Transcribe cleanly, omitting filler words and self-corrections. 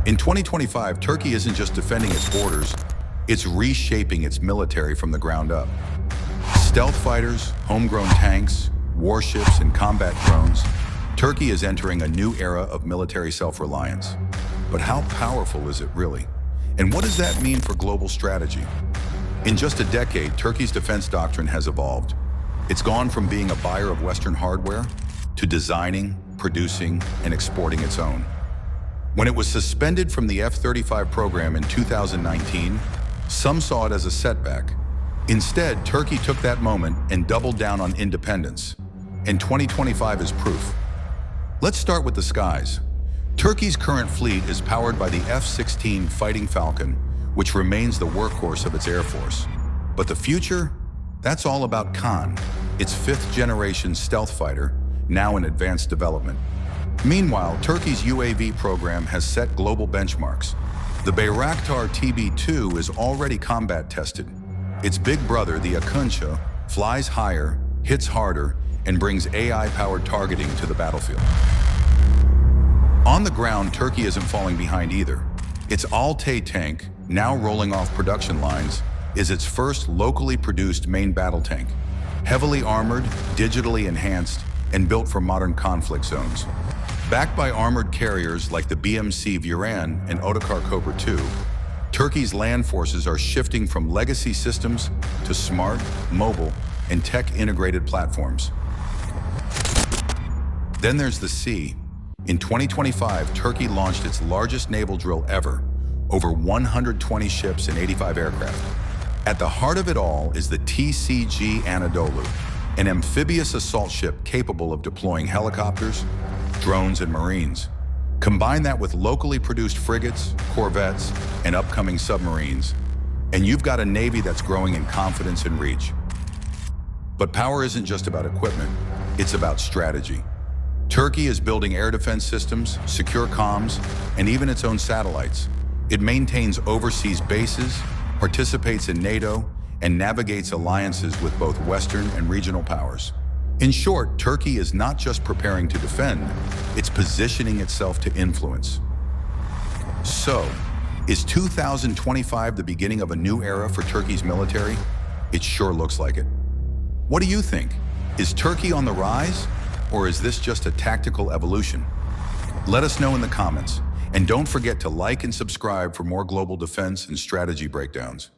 In 2025, Turkey isn't just defending its borders, it's reshaping its military from the ground up. Stealth fighters, homegrown tanks, warships, and combat drones, Turkey is entering a new era of military self-reliance. But how powerful is it really? And what does that mean for global strategy? In just a decade, Turkey's defense doctrine has evolved. It's gone from being a buyer of Western hardware to designing, producing, and exporting its own. When it was suspended from the F-35 program in 2019, some saw it as a setback. Instead, Turkey took that moment and doubled down on independence. And 2025 is proof. Let's start with the skies. Turkey's current fleet is powered by the F-16 Fighting Falcon, which remains the workhorse of its air force. But the future? That's all about KAAN, its fifth-generation stealth fighter, now in advanced development. Meanwhile, Turkey's UAV program has set global benchmarks. The Bayraktar TB2 is already combat tested. Its big brother, the Akıncı, flies higher, hits harder, and brings AI-powered targeting to the battlefield. On the ground, Turkey isn't falling behind either. Its Altay tank, now rolling off production lines, is its first locally produced main battle tank. Heavily armored, digitally enhanced, and built for modern conflict zones. Backed by armored carriers like the BMC Vuran and Otokar Cobra II, Turkey's land forces are shifting from legacy systems to smart, mobile, and tech-integrated platforms. Then there's the sea. In 2025, Turkey launched its largest naval drill ever, over 120 ships and 85 aircraft. At the heart of it all is the TCG Anadolu, an amphibious assault ship capable of deploying helicopters, drones, and marines. Combine that with locally produced frigates, corvettes, and upcoming submarines, and you've got a navy that's growing in confidence and reach. But power isn't just about equipment, it's about strategy. Turkey is building air defense systems, secure comms, and even its own satellites. It maintains overseas bases, participates in NATO, and navigates alliances with both Western and regional powers. In short, Turkey is not just preparing to defend, it's positioning itself to influence. So, is 2025 the beginning of a new era for Turkey's military? It sure looks like it. What do you think? Is Turkey on the rise, or is this just a tactical evolution? Let us know in the comments, and don't forget to like and subscribe for more global defense and strategy breakdowns.